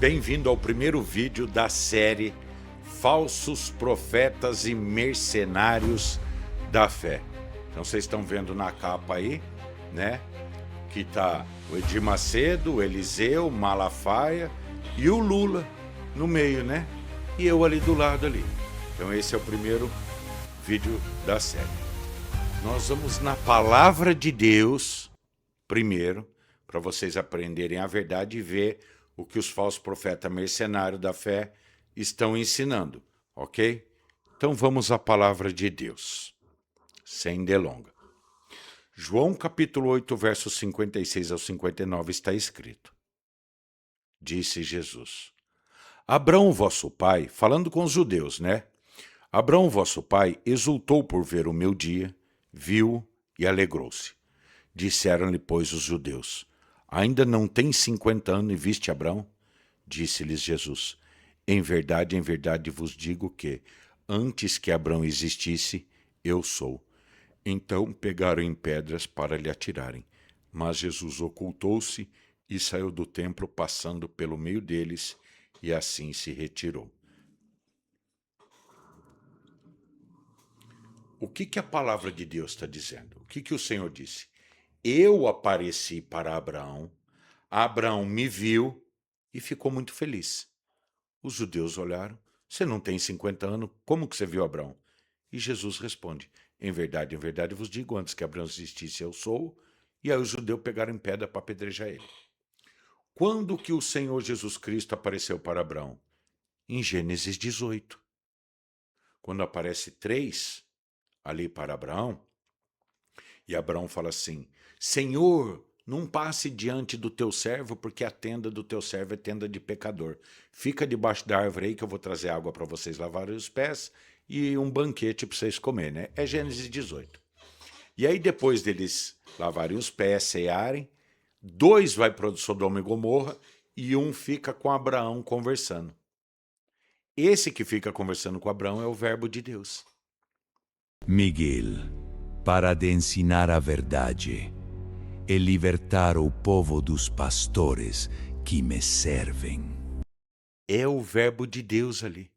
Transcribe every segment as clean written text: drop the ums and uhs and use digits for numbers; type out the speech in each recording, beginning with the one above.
Bem-vindo ao primeiro vídeo da série Falsos Profetas e Mercenários da Fé. Então vocês estão vendo na capa aí, né? Que tá o Edir Macedo, o Eliseu, o Malafaia e o Lula no meio, né? E eu ali do lado ali. Então esse é o primeiro vídeo da série. Nós vamos na Palavra de Deus primeiro, para vocês aprenderem a verdade e ver o que os falsos profetas mercenários da fé estão ensinando, ok? Então vamos à Palavra de Deus, sem delonga. João capítulo 8, versos 56 ao 59 está escrito. Disse Jesus: Abraão, vosso pai, falando com os judeus, né? Abraão, vosso pai, exultou por ver o meu dia, viu e alegrou-se. Disseram-lhe, pois, os judeus: Ainda não tens 50 anos e viste Abraão? Disse-lhes Jesus: em verdade vos digo que, antes que Abraão existisse, eu sou. Então pegaram em pedras para lhe atirarem. Mas Jesus ocultou-se e saiu do templo, passando pelo meio deles, e assim se retirou. O que a palavra de Deus está dizendo? O que o Senhor disse? Eu apareci para Abraão, Abraão me viu e ficou muito feliz. Os judeus olharam: você não tem 50 anos, como que você viu Abraão? E Jesus responde: em verdade vos digo, antes que Abraão existisse, eu sou. E aí os judeus pegaram em pedra para apedrejar ele. Quando que o Senhor Jesus Cristo apareceu para Abraão? Em Gênesis 18. Quando aparece 3 ali para Abraão, e Abraão fala assim: Senhor, não passe diante do teu servo, porque a tenda do teu servo é tenda de pecador. Fica debaixo da árvore aí que eu vou trazer água para vocês lavarem os pés e um banquete para vocês comerem, né? É Gênesis 18. E aí depois deles lavarem os pés, cearem, 2 vai para Sodoma e Gomorra e 1 fica com Abraão conversando. Esse que fica conversando com Abraão é o verbo de Deus. Miguel, para de ensinar a verdade e libertar o povo dos pastores que me servem. É o verbo de Deus ali.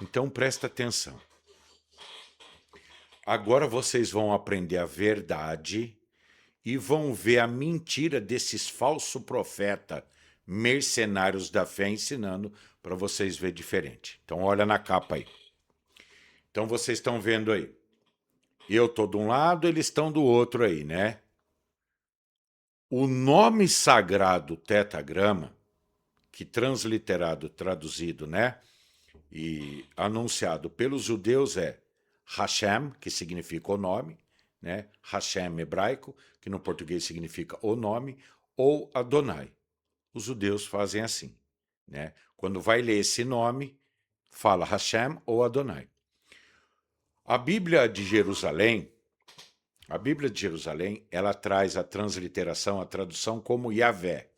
Então presta atenção. Agora vocês vão aprender a verdade e vão ver a mentira desses falsos profetas mercenários da fé ensinando para vocês verem diferente. Então olha na capa aí. Então vocês estão vendo aí. Eu estou de um lado, eles estão do outro aí, né? O nome sagrado tetagrama, que transliterado, traduzido, né? E anunciado pelos judeus é Hashem, que significa o nome, né? Hashem hebraico, que no português significa o nome, ou Adonai. Os judeus fazem assim, né? Quando vai ler esse nome, fala Hashem ou Adonai. A Bíblia de Jerusalém, ela traz a transliteração, a tradução como Yahvé.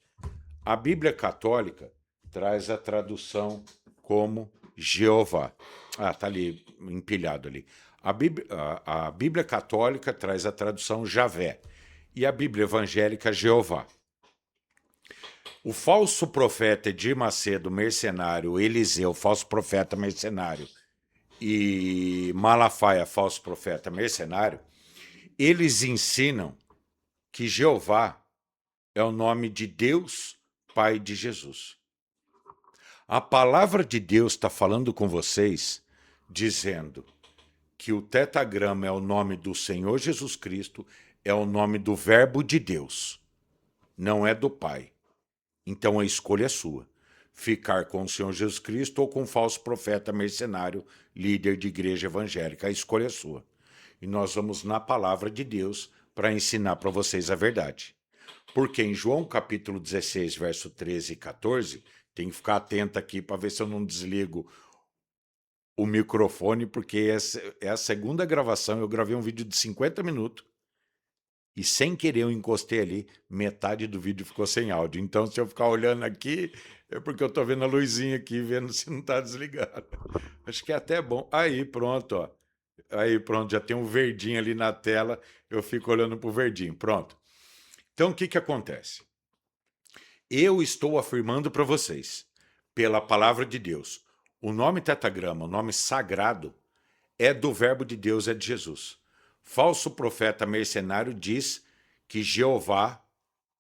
A Bíblia católica traz a tradução como Jeová. Ah, tá ali, empilhado ali. A Bíblia católica traz a tradução Javé. E a Bíblia evangélica, Jeová. O falso profeta Edir Macedo, mercenário, Eliseu, falso profeta mercenário, e Malafaia, falso profeta mercenário, eles ensinam que Jeová é o nome de Deus, Pai de Jesus. A palavra de Deus está falando com vocês, dizendo que o tetagrama é o nome do Senhor Jesus Cristo, é o nome do Verbo de Deus, não é do Pai. Então a escolha é sua, ficar com o Senhor Jesus Cristo ou com um falso profeta mercenário, líder de igreja evangélica. A escolha é sua. E nós vamos na palavra de Deus para ensinar para vocês a verdade. Porque em João capítulo 16, verso 13 e 14, tem que ficar atento aqui para ver se eu não desligo o microfone, porque essa é a segunda gravação. Eu gravei um vídeo de 50 minutos e sem querer eu encostei ali, metade do vídeo ficou sem áudio. Então se eu ficar olhando aqui, é porque eu estou vendo a luzinha aqui, vendo se não está desligado. Acho que é até bom. Aí pronto, ó. Aí pronto, já tem um verdinho ali na tela, eu fico olhando para o verdinho, pronto. Então o que acontece? Eu estou afirmando para vocês pela palavra de Deus. O nome tetragrama, o nome sagrado, é do verbo de Deus, é de Jesus. Falso profeta mercenário diz que Jeová,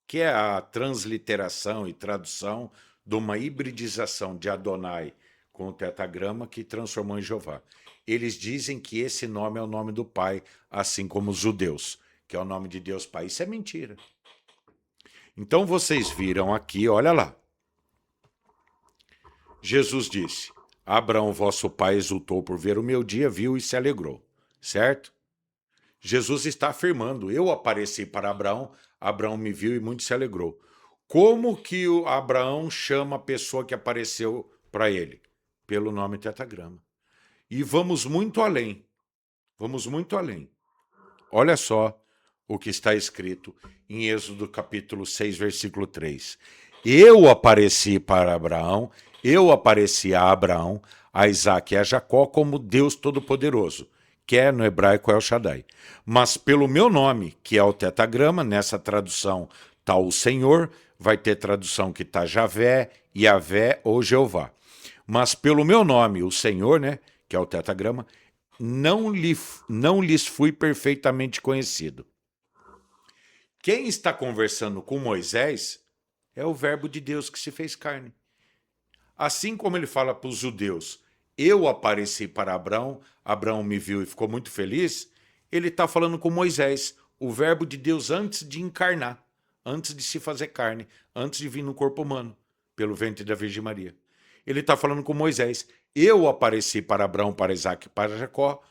que é a transliteração e tradução de uma hibridização de Adonai com o tetragrama que transformou em Jeová. Eles dizem que esse nome é o nome do Pai, assim como os judeus, que é o nome de Deus Pai. Isso é mentira. Então vocês viram aqui, olha lá. Jesus disse: Abraão, vosso pai, exultou por ver o meu dia, viu e se alegrou. Certo? Jesus está afirmando: eu apareci para Abraão, Abraão me viu e muito se alegrou. Como que o Abraão chama a pessoa que apareceu para ele? Pelo nome tetragrama. E vamos muito além. Vamos muito além. Olha só o que está escrito em Êxodo capítulo 6, versículo 3. Eu apareci para Abraão, eu apareci a Abraão, a Isaque e a Jacó como Deus Todo-Poderoso, que é no hebraico El Shaddai. Mas pelo meu nome, que é o tetragrama, nessa tradução está o Senhor, vai ter tradução que está Javé, Yavé ou Jeová. Mas pelo meu nome, o Senhor, né, que é o tetragrama, não lhes fui perfeitamente conhecido. Quem está conversando com Moisés é o verbo de Deus que se fez carne. Assim como ele fala para os judeus, eu apareci para Abraão, Abraão me viu e ficou muito feliz, ele está falando com Moisés, o verbo de Deus antes de encarnar, antes de se fazer carne, antes de vir no corpo humano, pelo ventre da Virgem Maria. Ele está falando com Moisés, eu apareci para Abraão, para Isaque e para Jacó,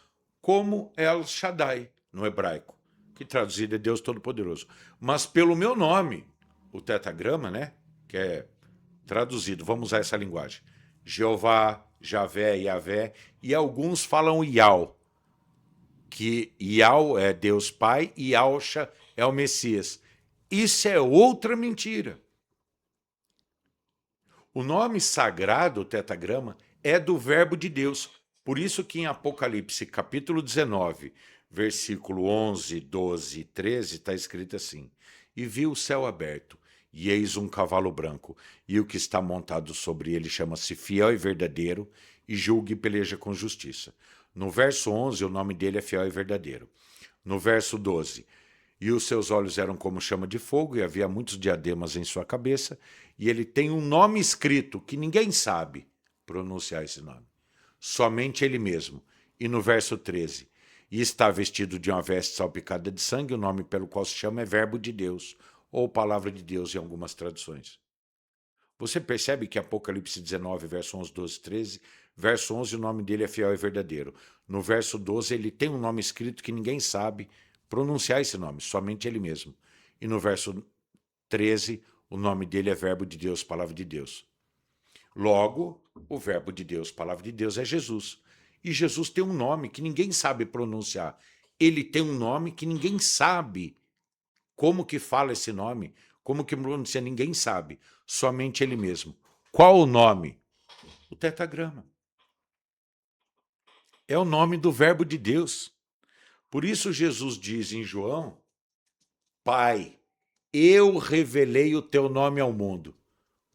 como El Shaddai, no hebraico, que traduzido é Deus Todo-Poderoso. Mas pelo meu nome, o tetragrama, né, que é traduzido, vamos usar essa linguagem, Jeová, Javé, Yavé, e alguns falam Iau, que Iau é Deus Pai e Yahusha é o Messias. Isso é outra mentira. O nome sagrado, o tetragrama, é do verbo de Deus. Por isso que em Apocalipse, capítulo 19, versículo 11, 12 e 13, está escrito assim: E vi o céu aberto, e eis um cavalo branco, e o que está montado sobre ele chama-se Fiel e Verdadeiro, e julga e peleja com justiça. No verso 11, o nome dele é Fiel e Verdadeiro. No verso 12, e os seus olhos eram como chama de fogo, e havia muitos diademas em sua cabeça, e ele tem um nome escrito que ninguém sabe pronunciar esse nome. Somente ele mesmo. E no verso 13, e está vestido de uma veste salpicada de sangue, o nome pelo qual se chama é Verbo de Deus, ou Palavra de Deus em algumas traduções. Você percebe que Apocalipse 19, verso 11, 12, 13, verso 11, o nome dele é Fiel e Verdadeiro. No verso 12, ele tem um nome escrito que ninguém sabe pronunciar esse nome, somente ele mesmo. E no verso 13, o nome dele é Verbo de Deus, Palavra de Deus. Logo, o Verbo de Deus, Palavra de Deus, é Jesus. E Jesus tem um nome que ninguém sabe pronunciar. Ele tem um nome que ninguém sabe como que fala esse nome, como que pronuncia, ninguém sabe. Somente ele mesmo. Qual o nome? O tetragrama. É o nome do Verbo de Deus. Por isso Jesus diz em João: Pai, eu revelei o teu nome ao mundo.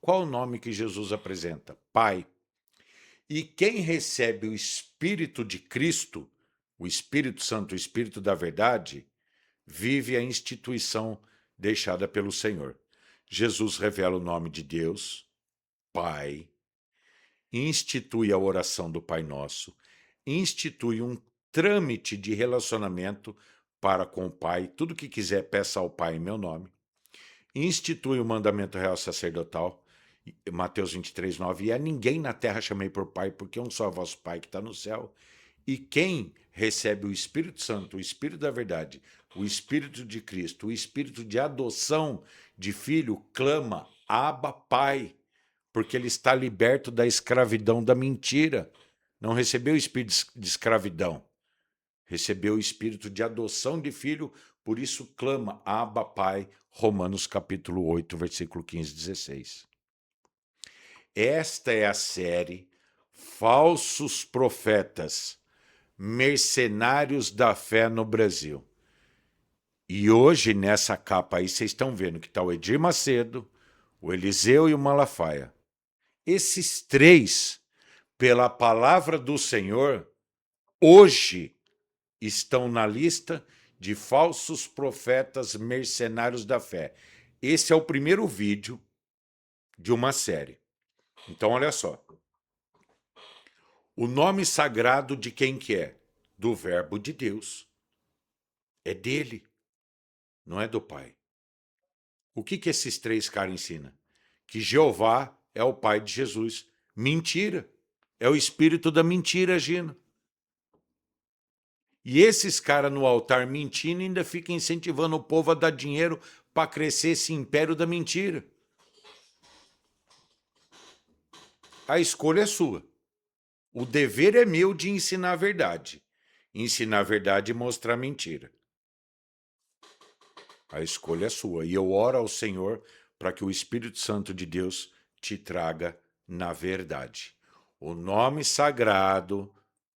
Qual o nome que Jesus apresenta? Pai. E quem recebe o Espírito de Cristo, o Espírito Santo, o Espírito da verdade, vive a instituição deixada pelo Senhor. Jesus revela o nome de Deus, Pai, institui a oração do Pai Nosso, institui um trâmite de relacionamento para com o Pai, tudo que quiser peça ao Pai em meu nome, institui o mandamento real sacerdotal, Mateus 23, 9, e a ninguém na terra chamei por Pai, porque um só é vosso Pai que está no céu, e quem recebe o Espírito Santo, o Espírito da verdade, o Espírito de Cristo, o Espírito de adoção de filho, clama, Abba, Pai, porque ele está liberto da escravidão da mentira. Não recebeu o espírito de escravidão, recebeu o espírito de adoção de filho, por isso clama, Abba, Pai, Romanos capítulo 8, versículo 15 e 16. Esta é a série Falsos Profetas, Mercenários da Fé no Brasil. E hoje, nessa capa aí, vocês estão vendo que está o Edir Macedo, o Eliseu e o Malafaia. Esses três, pela palavra do Senhor, hoje estão na lista de falsos profetas mercenários da fé. Esse é o primeiro vídeo de uma série. Então, olha só. O nome sagrado de quem que é? Do Verbo de Deus. É dele, não é do Pai. O que esses três caras ensinam? Que Jeová é o Pai de Jesus. Mentira. É o espírito da mentira agindo. E esses caras no altar mentindo ainda ficam incentivando o povo a dar dinheiro para crescer esse império da mentira. A escolha é sua. O dever é meu de ensinar a verdade. Ensinar a verdade e mostrar a mentira. A escolha é sua. E eu oro ao Senhor para que o Espírito Santo de Deus te traga na verdade. O nome sagrado,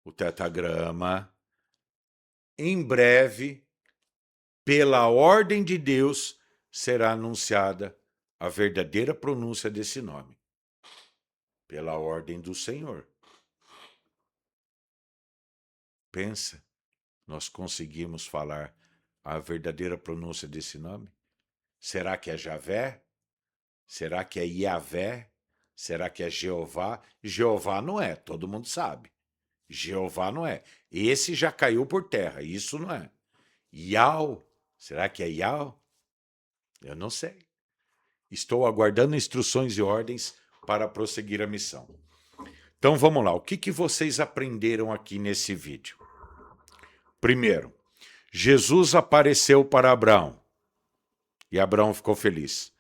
o tetagrama, em breve, pela ordem de Deus, será anunciada a verdadeira pronúncia desse nome. Pela ordem do Senhor. Pensa, nós conseguimos falar a verdadeira pronúncia desse nome? Será que é Javé? Será que é Iavé? Será que é Jeová? Jeová não é, todo mundo sabe. Jeová não é. Esse já caiu por terra, isso não é. Yau, será que é Yau? Eu não sei. Estou aguardando instruções e ordens para prosseguir a missão. Então vamos lá, o que vocês aprenderam aqui nesse vídeo? Primeiro, Jesus apareceu para Abraão e Abraão ficou feliz.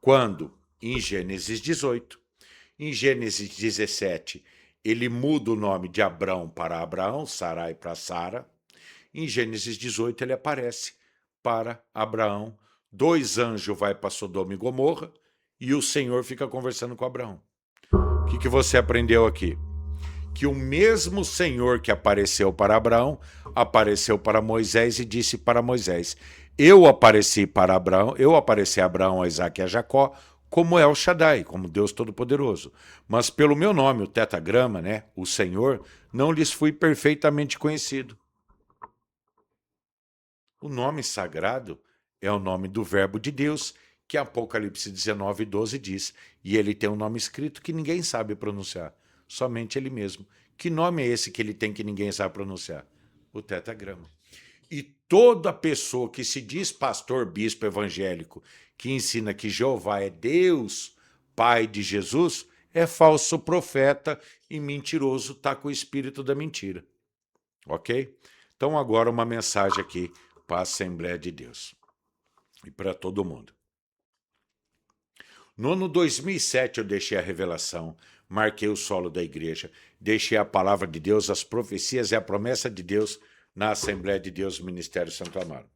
Quando? Em Gênesis 18. Em Gênesis 17, ele muda o nome de Abrão para Abraão, Sarai para Sara. Em Gênesis 18, ele aparece para Abraão. 2 anjos vai para Sodoma e Gomorra e o Senhor fica conversando com Abraão. O que você aprendeu aqui? Que o mesmo Senhor que apareceu para Abraão, apareceu para Moisés e disse para Moisés, eu apareci a Abraão, a Isaac e a Jacó, como El Shaddai, como Deus Todo-Poderoso. Mas pelo meu nome, o tetagrama, né, o Senhor, não lhes fui perfeitamente conhecido. O nome sagrado é o nome do Verbo de Deus, que Apocalipse 19:12 diz, e ele tem um nome escrito que ninguém sabe pronunciar, somente ele mesmo. Que nome é esse que ele tem que ninguém sabe pronunciar? O tetagrama. E toda pessoa que se diz pastor, bispo evangélico, que ensina que Jeová é Deus, Pai de Jesus, é falso profeta e mentiroso, está com o espírito da mentira. Ok? Então agora uma mensagem aqui para a Assembleia de Deus e para todo mundo. No ano 2007 eu deixei a revelação, marquei o solo da igreja, deixei a palavra de Deus, as profecias e a promessa de Deus na Assembleia de Deus Ministério Santo Amaro.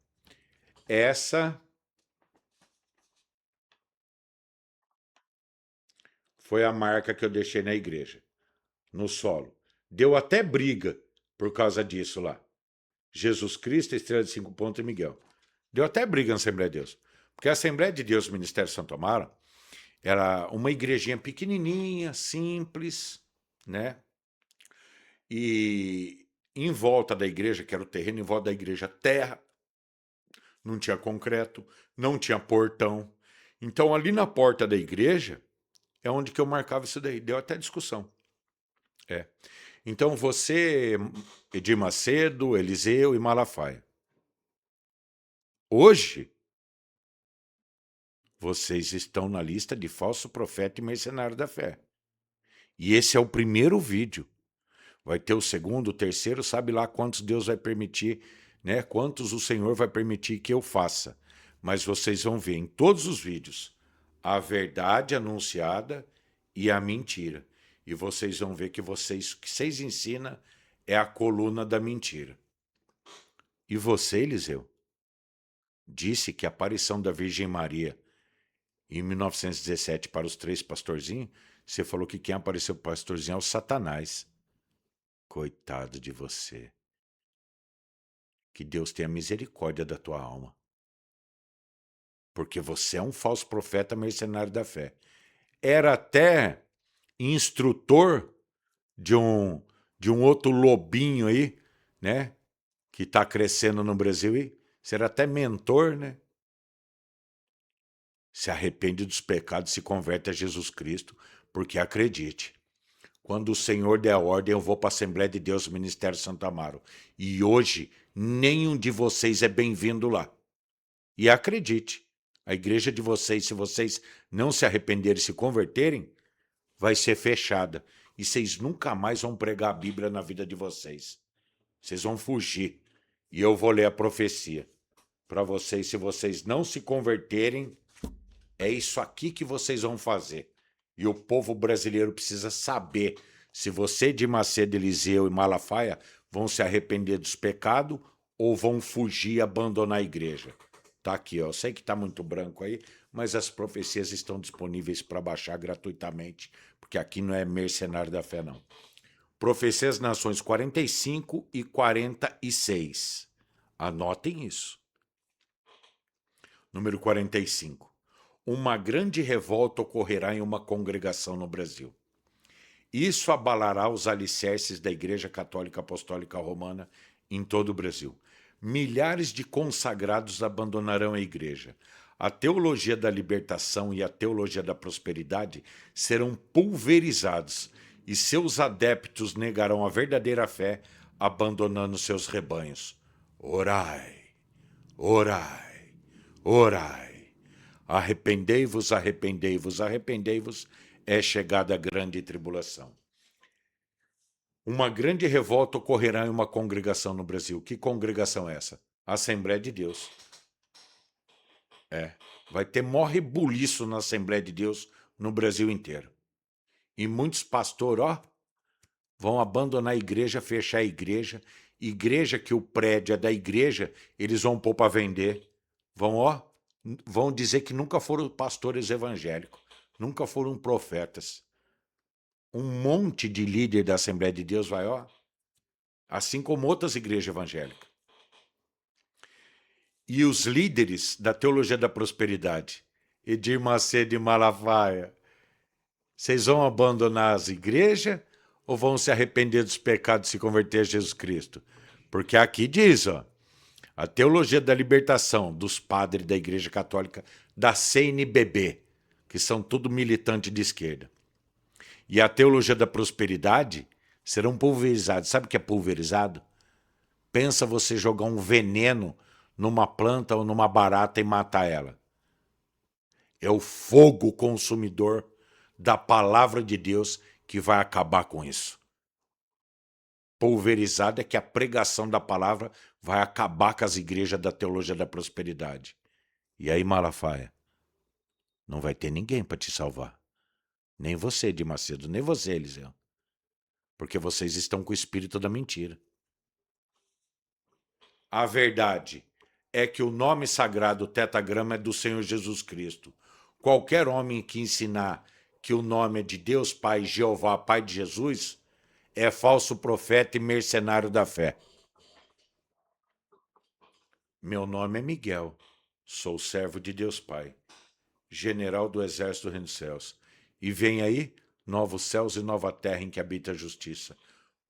Essa foi a marca que eu deixei na igreja, no solo. Deu até briga por causa disso lá. Jesus Cristo, Estrela de 5 Pontos e Miguel. Deu até briga na Assembleia de Deus. Porque a Assembleia de Deus Ministério Santo Amaro era uma igrejinha pequenininha, simples, né? E em volta da igreja, que era o terreno, em volta da igreja, terra. Não tinha concreto, não tinha portão. Então, ali na porta da igreja, é onde que eu marcava isso daí. Deu até discussão. Então, você, Edir Macedo, Eliseu e Malafaia. Hoje, vocês estão na lista de falso profeta e mercenário da fé. E esse é o primeiro vídeo. Vai ter o segundo, o terceiro, sabe lá quantos Deus vai permitir, né? Quantos o Senhor vai permitir que eu faça. Mas vocês vão ver em todos os vídeos a verdade anunciada e a mentira. E vocês vão ver que o que vocês ensinam é a coluna da mentira. E você, Eliseu, disse que a aparição da Virgem Maria em 1917 para os 3 pastorzinhos, você falou que quem apareceu para o pastorzinho é o Satanás. Coitado de você. Que Deus tenha misericórdia da tua alma. Porque você é um falso profeta mercenário da fé. Era até instrutor de um outro lobinho aí, né? Que está crescendo no Brasil aí. Ser até mentor, né? Se arrepende dos pecados, se converte a Jesus Cristo, porque acredite, quando o Senhor der a ordem, eu vou para a Assembleia de Deus, Ministério Santo Amaro. E hoje, nenhum de vocês é bem-vindo lá. E acredite, a igreja de vocês, se vocês não se arrependerem e se converterem, vai ser fechada. E vocês nunca mais vão pregar a Bíblia na vida de vocês. Vocês vão fugir. E eu vou ler a profecia para vocês. Se vocês não se converterem, é isso aqui que vocês vão fazer. E o povo brasileiro precisa saber se você, de Macedo, Eliseu e Malafaia, vão se arrepender dos pecados ou vão fugir e abandonar a igreja. Tá aqui, ó. Eu sei que tá muito branco aí, mas as profecias estão disponíveis para baixar gratuitamente, porque aqui não é mercenário da fé, não. Profecias Nações 45 e 46. Anotem isso. Número 45. Uma grande revolta ocorrerá em uma congregação no Brasil. Isso abalará os alicerces da Igreja Católica Apostólica Romana em todo o Brasil. Milhares de consagrados abandonarão a igreja. A teologia da libertação e a teologia da prosperidade serão pulverizados e seus adeptos negarão a verdadeira fé, abandonando seus rebanhos. Orai, orai, orai. Arrependei-vos, arrependei-vos, arrependei-vos, é chegada a grande tribulação. Uma grande revolta ocorrerá em uma congregação no Brasil. Que congregação é essa? Assembleia de Deus. Vai ter maior rebuliço na Assembleia de Deus no Brasil inteiro. E muitos pastores, ó, vão abandonar a igreja, fechar a igreja. Igreja que o prédio é da igreja, eles vão pôr para vender. Vão dizer que nunca foram pastores evangélicos, nunca foram profetas. Um monte de líder da Assembleia de Deus vai, ó, assim como outras igrejas evangélicas. E os líderes da teologia da prosperidade, Edir Macedo e Malafaia, vocês vão abandonar as igrejas ou vão se arrepender dos pecados e se converter a Jesus Cristo? Porque aqui diz, ó, a teologia da libertação dos padres da Igreja Católica, da CNBB, que são tudo militante de esquerda, e a teologia da prosperidade serão pulverizados. Sabe o que é pulverizado? Pensa você jogar um veneno numa planta ou numa barata e matar ela. É o fogo consumidor da palavra de Deus que vai acabar com isso. Pulverizado é que a pregação da palavra vai acabar com as igrejas da teologia da prosperidade. E aí, Malafaia, não vai ter ninguém para te salvar. Nem você, de Macedo, nem você, Eliseu. Porque vocês estão com o espírito da mentira. A verdade é que o nome sagrado tetagrama é do Senhor Jesus Cristo. Qualquer homem que ensinar que o nome é de Deus Pai, Jeová, Pai de Jesus, é falso profeta e mercenário da fé. Meu nome é Miguel, sou servo de Deus Pai, general do exército do reino dos céus. E vem aí novos céus e nova terra em que habita a justiça.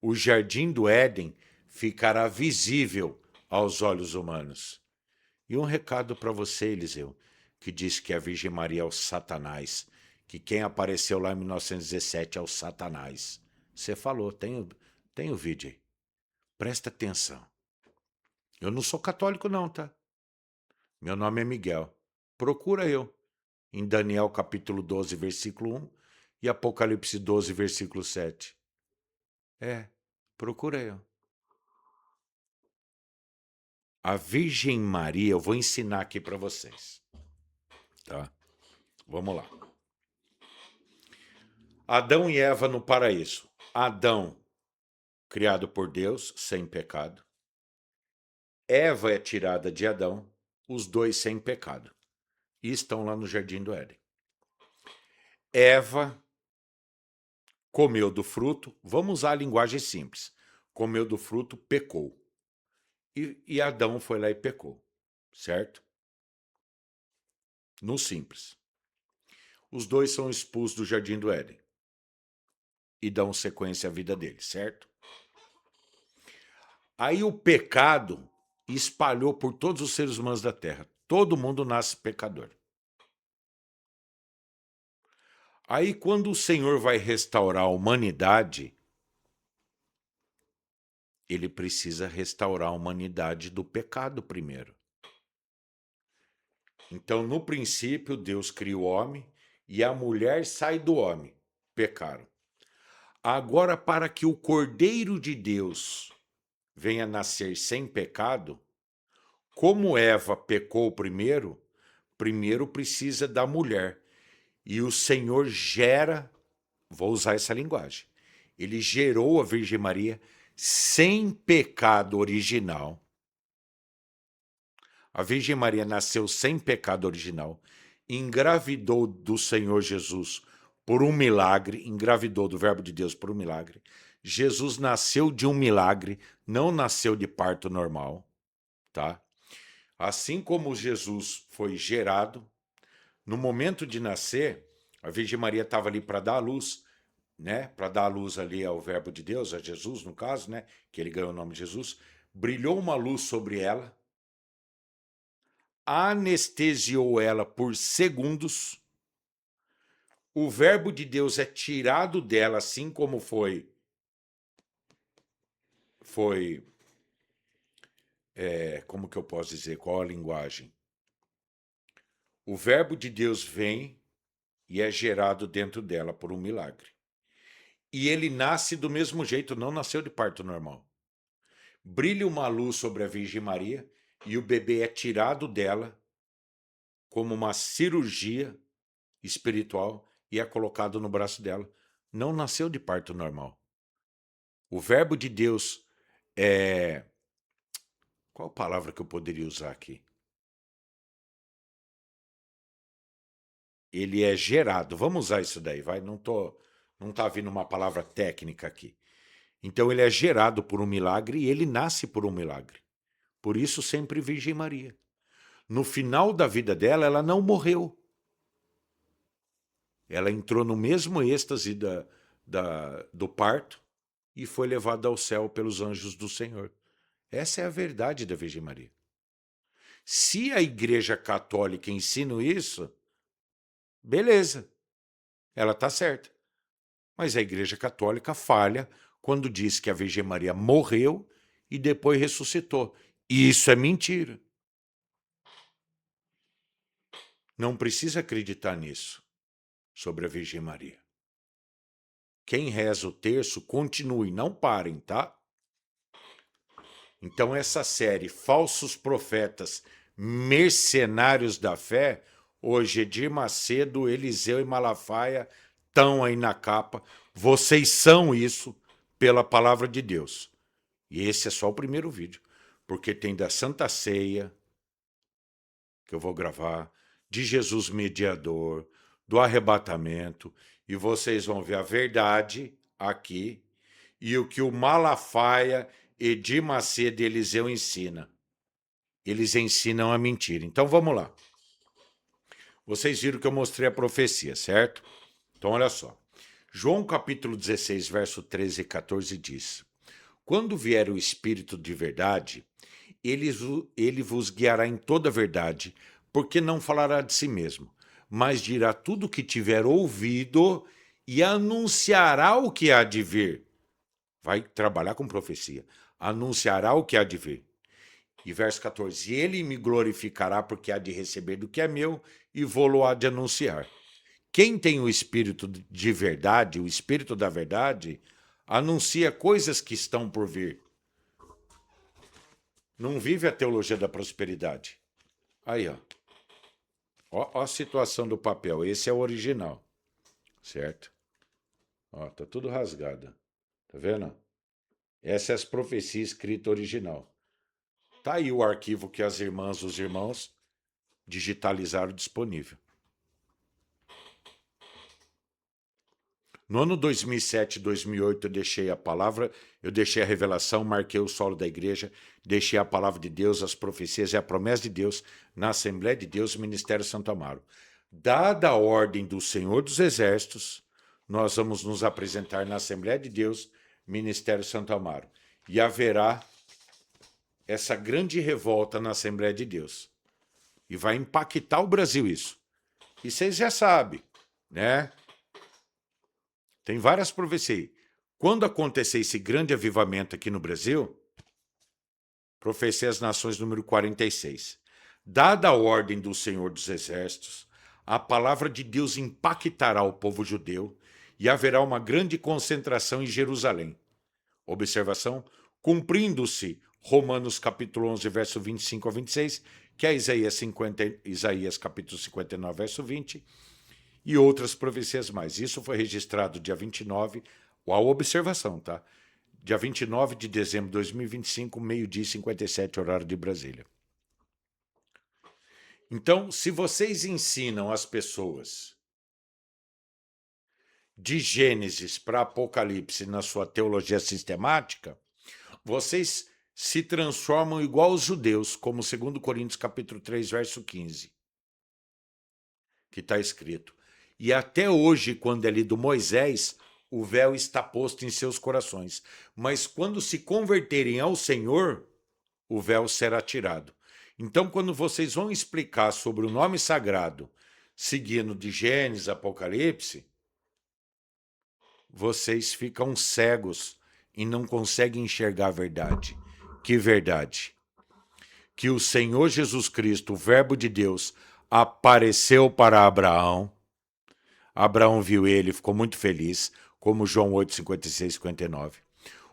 O jardim do Éden ficará visível aos olhos humanos. E um recado para você, Eliseu, que diz que a Virgem Maria é o Satanás, que quem apareceu lá em 1917 é o Satanás. Você falou, tem o vídeo aí. Presta atenção. Eu não sou católico não, tá? Meu nome é Miguel. Procura eu em Daniel capítulo 12, versículo 1 e Apocalipse 12, versículo 7. Procura eu. A Virgem Maria, eu vou ensinar aqui para vocês. Tá? Vamos lá. Adão e Eva no paraíso. Adão, criado por Deus, sem pecado. Eva é tirada de Adão, os dois sem pecado. E estão lá no Jardim do Éden. Eva comeu do fruto, vamos usar a linguagem simples. Comeu do fruto, pecou. E Adão foi lá e pecou, certo? No simples. Os dois são expulsos do Jardim do Éden. e dão sequência à vida dele, certo? Aí o pecado espalhou por todos os seres humanos da Terra. Todo mundo nasce pecador. Aí quando o Senhor vai restaurar a humanidade, ele precisa restaurar a humanidade do pecado primeiro. Então, no princípio, Deus cria o homem e a mulher sai do homem. Pecaram. Agora, para que o Cordeiro de Deus venha nascer sem pecado, como Eva pecou primeiro precisa da mulher. E o Senhor gera, vou usar essa linguagem, ele gerou a Virgem Maria sem pecado original. A Virgem Maria nasceu sem pecado original, engravidou do Senhor Jesus por um milagre, engravidou do Verbo de Deus por um milagre. Jesus nasceu de um milagre, não nasceu de parto normal, tá? Assim como Jesus foi gerado, no momento de nascer, a Virgem Maria estava ali para dar a luz, né? Para dar a luz ali ao Verbo de Deus, a Jesus, no caso, né? Que ele ganhou o nome de Jesus. Brilhou uma luz sobre ela, anestesiou ela por segundos. O Verbo de Deus é tirado dela, assim como foi como que eu posso dizer, qual a linguagem? O Verbo de Deus vem e é gerado dentro dela por um milagre. E ele nasce do mesmo jeito, não nasceu de parto normal. Brilha uma luz sobre a Virgem Maria e o bebê é tirado dela como uma cirurgia espiritual e é colocado no braço dela. Não nasceu de parto normal. O Verbo de Deus é... Qual palavra que eu poderia usar aqui? Ele é gerado. Vamos usar isso daí, vai? Não tá vindo uma palavra técnica aqui. Então ele é gerado por um milagre e ele nasce por um milagre. Por isso sempre Virgem Maria. No final da vida dela, ela não morreu. Ela entrou no mesmo êxtase do parto e foi levada ao céu pelos anjos do Senhor. Essa é a verdade da Virgem Maria. Se a Igreja Católica ensina isso, beleza, ela está certa. Mas a Igreja Católica falha quando diz que a Virgem Maria morreu e depois ressuscitou. E isso é mentira. Não precisa acreditar nisso sobre a Virgem Maria. Quem reza o terço, continue, não parem, tá? Então essa série Falsos Profetas, Mercenários da Fé, hoje Edir Macedo, Eliseu e Malafaia estão aí na capa. Vocês são isso pela palavra de Deus. E esse é só o primeiro vídeo, porque tem da Santa Ceia, que eu vou gravar, de Jesus mediador, do arrebatamento, e vocês vão ver a verdade aqui e o que o Malafaia, Edir Macedo e Eliseu ensina. Eles ensinam a mentira. Então vamos lá. Vocês viram que eu mostrei a profecia, certo? Então olha só. João capítulo 16, verso 13 e 14 diz: Quando vier o Espírito de verdade, ele vos guiará em toda a verdade, porque não falará de si mesmo, mas dirá tudo o que tiver ouvido e anunciará o que há de vir. Vai trabalhar com profecia. Anunciará o que há de vir. E verso 14, ele me glorificará porque há de receber do que é meu e vou-lo há de anunciar. Quem tem o Espírito de verdade, o Espírito da verdade, anuncia coisas que estão por vir. Não vive a teologia da prosperidade. Aí, ó. Ó a situação do papel. Esse é o original. Certo? Ó, tá tudo rasgado. Tá vendo? Essa é as profecias escrita original. Tá aí o arquivo que as irmãs, os irmãos digitalizaram disponível. No ano 2007, 2008, eu deixei a palavra, eu deixei a revelação, marquei o solo da igreja, deixei a palavra de Deus, as profecias e a promessa de Deus na Assembleia de Deus, Ministério Santo Amaro. Dada a ordem do Senhor dos Exércitos, nós vamos nos apresentar na Assembleia de Deus, Ministério Santo Amaro. E haverá essa grande revolta na Assembleia de Deus. E vai impactar o Brasil isso. E vocês já sabem, né? Tem várias profecias. Quando acontecer esse grande avivamento aqui no Brasil, Profecia às Nações número 46. Dada a ordem do Senhor dos Exércitos, a palavra de Deus impactará o povo judeu e haverá uma grande concentração em Jerusalém. Observação: cumprindo-se Romanos capítulo 11, verso 25 a 26, que é Isaías capítulo 59, verso 20, e outras profecias mais. Isso foi registrado dia 29, a observação, tá? Dia 29 de dezembro de 2025, meio-dia e 57, horário de Brasília. Então, se vocês ensinam as pessoas de Gênesis para Apocalipse na sua teologia sistemática, vocês se transformam igual os judeus, como 2 Coríntios capítulo 3, verso 15, que está escrito. E até hoje, quando é lido Moisés, o véu está posto em seus corações. Mas quando se converterem ao Senhor, o véu será tirado. Então, quando vocês vão explicar sobre o nome sagrado, seguindo de Gênesis, Apocalipse, vocês ficam cegos e não conseguem enxergar a verdade. Que verdade? Que o Senhor Jesus Cristo, o Verbo de Deus, apareceu para Abraão. Abraão viu ele, ficou muito feliz, como João 8, 56, 59.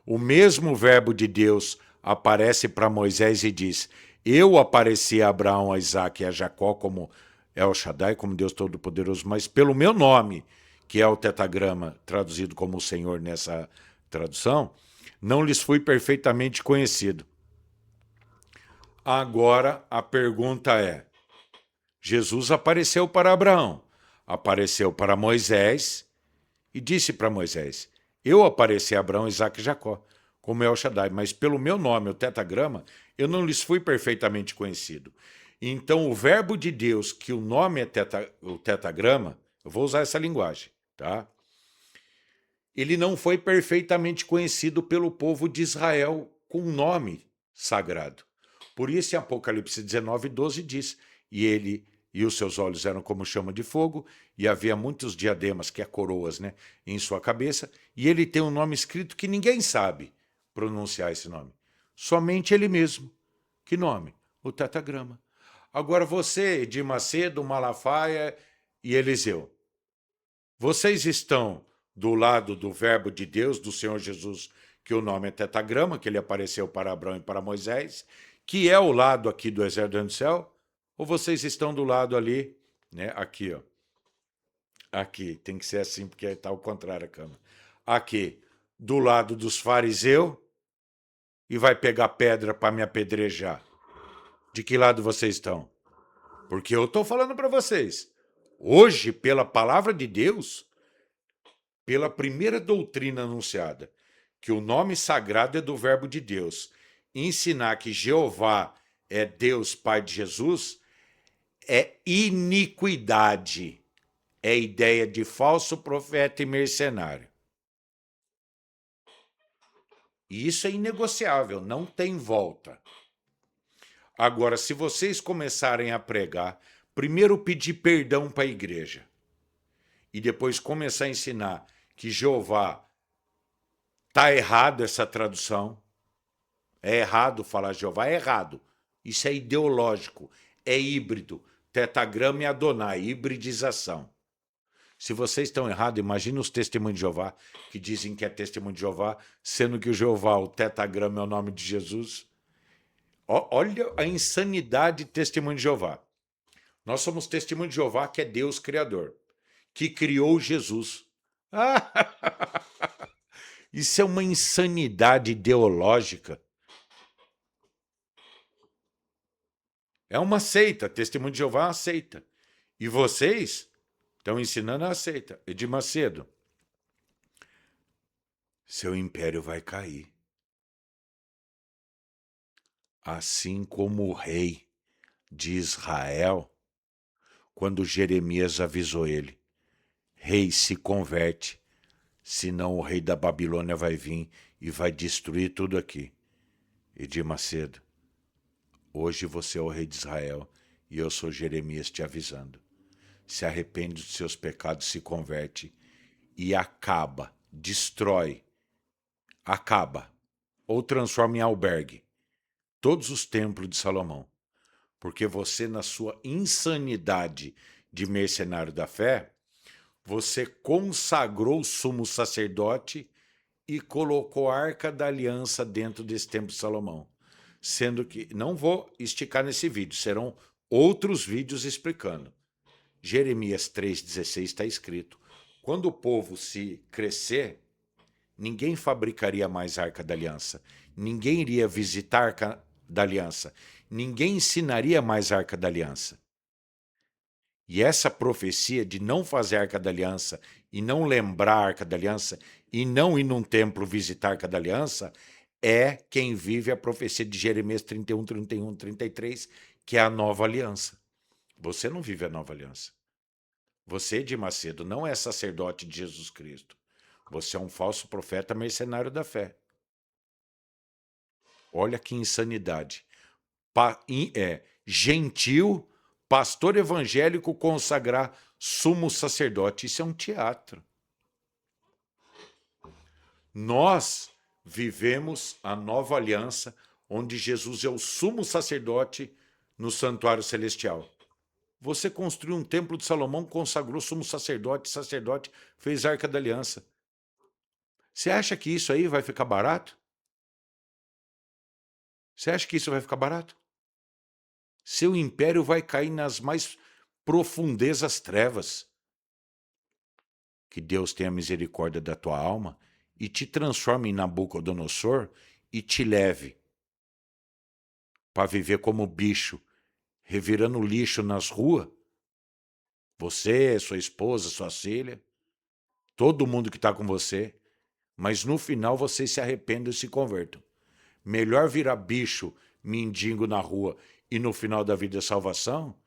O mesmo Verbo de Deus aparece para Moisés e diz: eu apareci a Abraão, a Isaac e a Jacó como El Shaddai, como Deus Todo-Poderoso, mas pelo meu nome, que é o tetagrama, traduzido como o Senhor nessa tradução, não lhes fui perfeitamente conhecido. Agora a pergunta é: Jesus apareceu para Abraão, apareceu para Moisés e disse para Moisés: eu apareci a Abraão, Isaac e Jacó, como El Shaddai, mas pelo meu nome, o tetagrama, eu não lhes fui perfeitamente conhecido. Então o verbo de Deus, que o nome é o tetagrama, eu vou usar essa linguagem, tá? Ele não foi perfeitamente conhecido pelo povo de Israel com nome sagrado. Por isso, em Apocalipse 19, 12 diz: e ele e os seus olhos eram como chama de fogo, e havia muitos diademas, que é coroas, né, em sua cabeça, e ele tem um nome escrito que ninguém sabe pronunciar esse nome. Somente ele mesmo. Que nome? O tetagrama. Agora você, Edir Macedo, Malafaia e Eliseu, vocês estão do lado do Verbo de Deus, do Senhor Jesus, que o nome é tetagrama, que ele apareceu para Abraão e para Moisés, que é o lado aqui do exército do céu, ou vocês estão do lado ali, né? Aqui, ó. Aqui, tem que ser assim, porque está ao contrário a câmera. Aqui, do lado dos fariseus, e vai pegar pedra para me apedrejar. De que lado vocês estão? Porque eu estou falando para vocês. Hoje, pela palavra de Deus, pela primeira doutrina anunciada, que o nome sagrado é do Verbo de Deus, ensinar que Jeová é Deus, Pai de Jesus, é iniquidade, é ideia de falso profeta e mercenário. E isso é inegociável, não tem volta. Agora, se vocês começarem a pregar, primeiro pedir perdão para a igreja, e depois começar a ensinar que Jeová está errado essa tradução, é errado falar Jeová, é errado. Isso é ideológico, é híbrido, tetagrama e Adonai, hibridização. Se vocês estão errados, imagina os testemunhos de Jeová, que dizem que é testemunho de Jeová, sendo que o Jeová, o tetagrama é o nome de Jesus. Olha a insanidade de testemunho de Jeová. Nós somos testemunho de Jeová, que é Deus Criador, que criou Jesus. Isso é uma insanidade ideológica. É uma seita, testemunho de Jeová é uma seita. E vocês estão ensinando a seita. Edir Macedo, seu império vai cair. Assim como o rei de Israel, quando Jeremias avisou ele: rei, se converte, senão o rei da Babilônia vai vir e vai destruir tudo aqui. Edir Macedo, hoje você é o rei de Israel e eu sou Jeremias te avisando. Se arrepende dos seus pecados, se converte e acaba, destrói, acaba ou transforma em albergue todos os templos de Salomão. Porque você, na sua insanidade de mercenário da fé, você consagrou o sumo sacerdote e colocou a Arca da Aliança dentro desse templo de Salomão. Sendo que, não vou esticar nesse vídeo, serão outros vídeos explicando. Jeremias 3,16 está escrito: quando o povo se crescer, ninguém fabricaria mais a Arca da Aliança, ninguém iria visitar a Arca da Aliança, ninguém ensinaria mais a Arca da Aliança. E essa profecia de não fazer a Arca da Aliança e não lembrar a Arca da Aliança e não ir num templo visitar a Arca da Aliança é quem vive a profecia de Jeremias 31, 31, 33, que é a nova aliança. Você não vive a nova aliança. Você, Edir Macedo, não é sacerdote de Jesus Cristo. Você é um falso profeta mercenário da fé. Olha que insanidade. Gentil, pastor evangélico consagrar sumo sacerdote. Isso é um teatro. Nós vivemos a nova aliança, onde Jesus é o sumo sacerdote no santuário celestial. Você construiu um templo de Salomão, consagrou sumo sacerdote, fez a Arca da Aliança. Você acha que isso aí vai ficar barato? Você acha que isso vai ficar barato? Seu império vai cair nas mais profundezas trevas. Que Deus tenha misericórdia da tua alma e te transforme em Nabucodonosor e te leve para viver como bicho, revirando lixo nas ruas. Você, sua esposa, sua filha, todo mundo que está com você, mas no final vocês se arrependam e se convertam. Melhor virar bicho, mendigo na rua e no final da vida salvação,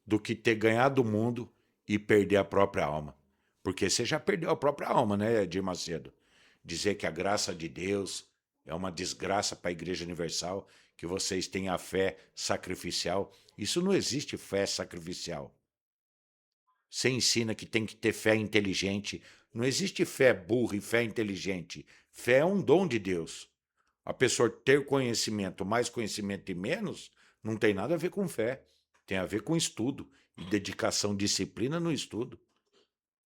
do que ter ganhado o mundo e perder a própria alma. Porque você já perdeu a própria alma, né, Edir Macedo? Dizer que a graça de Deus é uma desgraça para a Igreja Universal, que vocês têm a fé sacrificial. Isso não existe fé sacrificial. Você ensina que tem que ter fé inteligente. Não existe fé burra e fé inteligente. Fé é um dom de Deus. A pessoa ter conhecimento, mais conhecimento e menos, não tem nada a ver com fé. Tem a ver com estudo e dedicação, disciplina no estudo.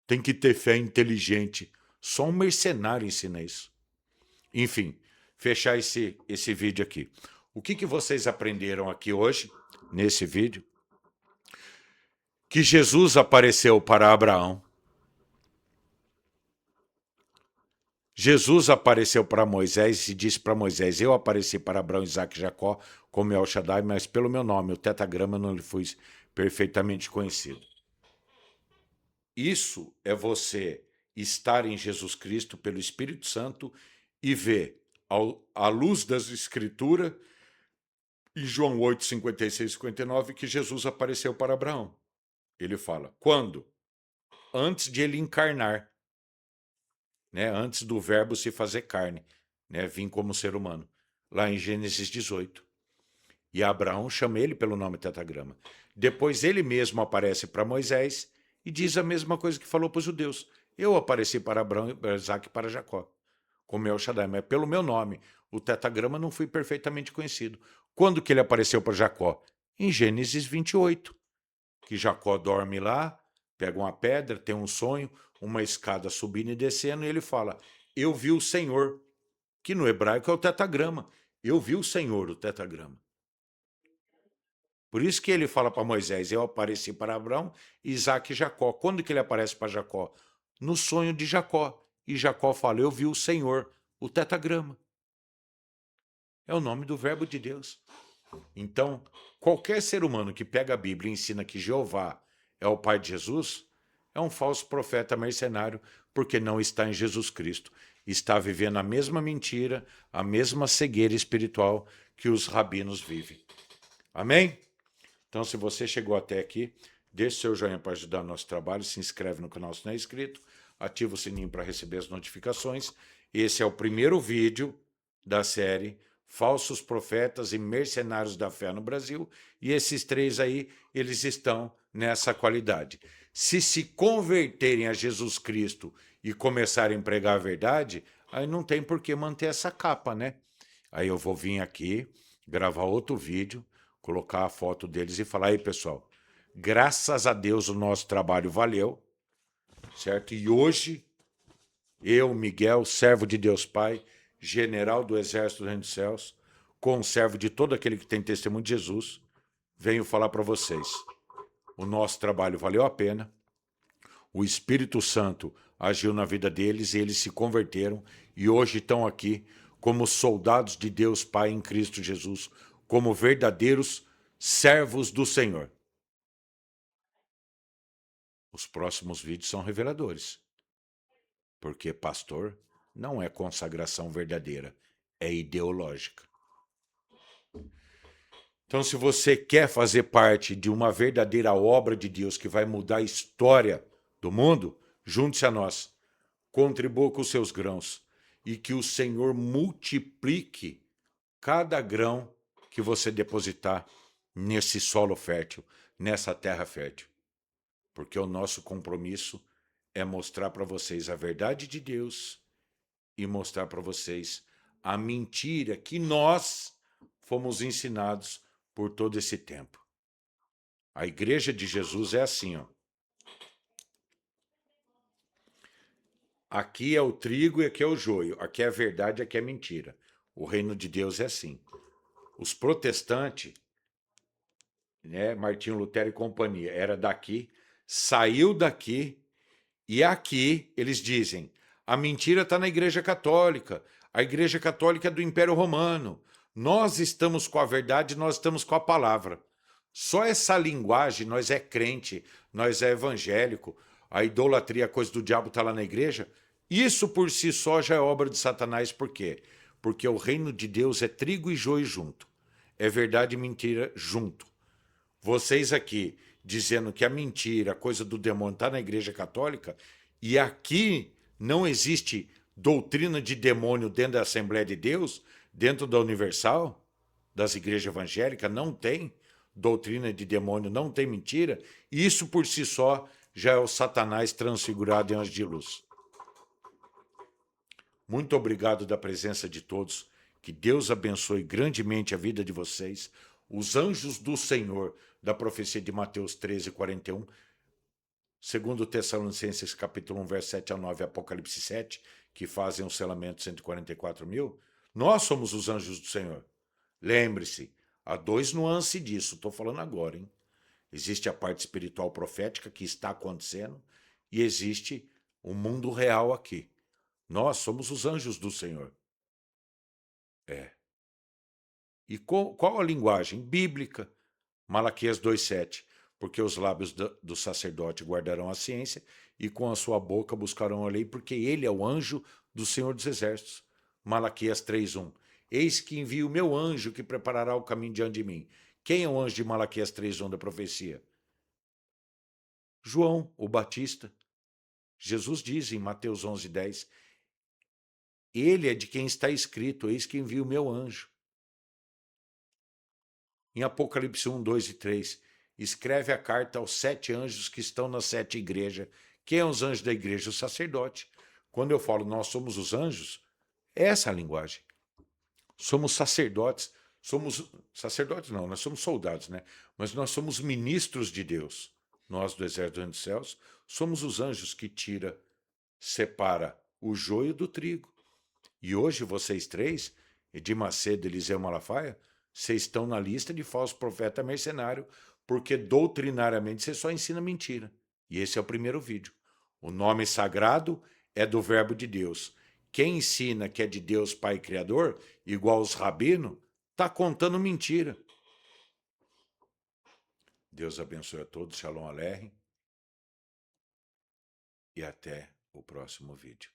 Tem que ter fé inteligente. Só um mercenário ensina isso. Enfim, fechar esse vídeo aqui. O que vocês aprenderam aqui hoje, nesse vídeo? Que Jesus apareceu para Abraão. Jesus apareceu para Moisés e disse para Moisés: eu apareci para Abraão, Isaac e Jacó como El Shaddai, mas pelo meu nome, o tetragrama, não lhe fui perfeitamente conhecido. Isso é você estar em Jesus Cristo pelo Espírito Santo e ver, à luz das Escrituras, em João 8, 56 e 59, que Jesus apareceu para Abraão. Ele fala, quando? Antes de ele encarnar, né? Antes do verbo se fazer carne, né? Vir como ser humano, lá em Gênesis 18. E Abraão chama ele pelo nome tetragrama. Depois ele mesmo aparece para Moisés e diz a mesma coisa que falou para os judeus. Eu apareci para Abraão, para Isaac e para Jacó, como El Shaddai, mas pelo meu nome. O tetragrama não foi perfeitamente conhecido. Quando que ele apareceu para Jacó? Em Gênesis 28. Que Jacó dorme lá, pega uma pedra, tem um sonho, uma escada subindo e descendo, e ele fala, eu vi o Senhor, que no hebraico é o tetragrama. Eu vi o Senhor, o tetragrama. Por isso que ele fala para Moisés, eu apareci para Abraão, Isaac e Jacó. Quando que ele aparece para Jacó? No sonho de Jacó. E Jacó fala, eu vi o Senhor, o tetragrama. É o nome do verbo de Deus. Então, qualquer ser humano que pega a Bíblia e ensina que Jeová é o Pai de Jesus, é um falso profeta mercenário, porque não está em Jesus Cristo. Está vivendo a mesma mentira, a mesma cegueira espiritual que os rabinos vivem. Amém? Então, se você chegou até aqui, deixe seu joinha para ajudar o nosso trabalho, se inscreve no canal se não é inscrito, ativa o sininho para receber as notificações. Esse é o primeiro vídeo da série Falsos Profetas e Mercenários da Fé no Brasil, e esses 3 aí, eles estão nessa qualidade. Se converterem a Jesus Cristo e começarem a pregar a verdade, aí não tem por que manter essa capa, né? Aí eu vou vir aqui, gravar outro vídeo, colocar a foto deles e falar, aí pessoal, graças a Deus o nosso trabalho valeu, certo? E hoje, eu, Miguel, servo de Deus Pai, general do Exército do Reino dos Céus, conservo de todo aquele que tem testemunho de Jesus, venho falar para vocês. O nosso trabalho valeu a pena, o Espírito Santo agiu na vida deles e eles se converteram e hoje estão aqui como soldados de Deus Pai em Cristo Jesus, como verdadeiros servos do Senhor. Os próximos vídeos são reveladores, porque pastor não é consagração verdadeira, é ideológica. Então, se você quer fazer parte de uma verdadeira obra de Deus que vai mudar a história do mundo, junte-se a nós. Contribua com os seus grãos e que o Senhor multiplique cada grão que você depositar nesse solo fértil, nessa terra fértil. Porque o nosso compromisso é mostrar para vocês a verdade de Deus e mostrar para vocês a mentira que nós fomos ensinados por todo esse tempo. A igreja de Jesus é assim, ó. Aqui é o trigo e aqui é o joio. Aqui é a verdade, aqui é a mentira. O reino de Deus é assim. Os protestantes, né, Martinho Lutero e companhia, era daqui, saiu daqui e aqui eles dizem, a mentira está na Igreja Católica. A Igreja Católica é do Império Romano. Nós estamos com a verdade, nós estamos com a palavra. Só essa linguagem, nós é crente, nós é evangélico, a idolatria, a coisa do diabo está lá na igreja, isso por si só já é obra de Satanás. Por quê? Porque o reino de Deus é trigo e joio junto. É verdade e mentira junto. Vocês aqui dizendo que a mentira, a coisa do demônio está na igreja católica, e aqui não existe doutrina de demônio dentro da Assembleia de Deus, dentro da Universal, das igrejas evangélicas, não tem doutrina de demônio, não tem mentira, isso por si só já é o Satanás transfigurado em anjo de luz. Muito obrigado da presença de todos, que Deus abençoe grandemente a vida de vocês, os anjos do Senhor, da profecia de Mateus 13, 41, segundo Tessalonicenses capítulo 1, verso 7 a 9, Apocalipse 7, que fazem o selamento de 144 mil, nós somos os anjos do Senhor. Lembre-se, há 2 nuances disso, estou falando agora, hein? Existe a parte espiritual profética que está acontecendo e existe o mundo real aqui. Nós somos os anjos do Senhor. E qual a linguagem? Bíblica. Malaquias 2,7. Porque os lábios do sacerdote guardarão a ciência e com a sua boca buscarão a lei, porque ele é o anjo do Senhor dos Exércitos. Malaquias 3,1. Eis que envio o meu anjo que preparará o caminho diante de mim. Quem é o anjo de Malaquias 3,1 da profecia? João, o Batista. Jesus diz em Mateus 11,10, ele é de quem está escrito, eis que envio o meu anjo. Em Apocalipse 1, 2 e 3, escreve a carta aos 7 anjos que estão nas 7 igrejas. Quem é os anjos da igreja? O sacerdote. Quando eu falo nós somos os anjos, é essa a linguagem. Somos sacerdotes. Somos sacerdotes não, nós somos soldados, né? Mas nós somos ministros de Deus. Nós do Exército dos Céus somos os anjos que separa o joio do trigo. E hoje vocês 3, Edir Macedo, Eliseu Malafaia, vocês estão na lista de falso profeta mercenário, porque doutrinariamente você só ensina mentira. E esse é o primeiro vídeo. O nome sagrado é do verbo de Deus. Quem ensina que é de Deus Pai Criador, igual os rabinos, está contando mentira. Deus abençoe a todos. Shalom Aleichem. E até o próximo vídeo.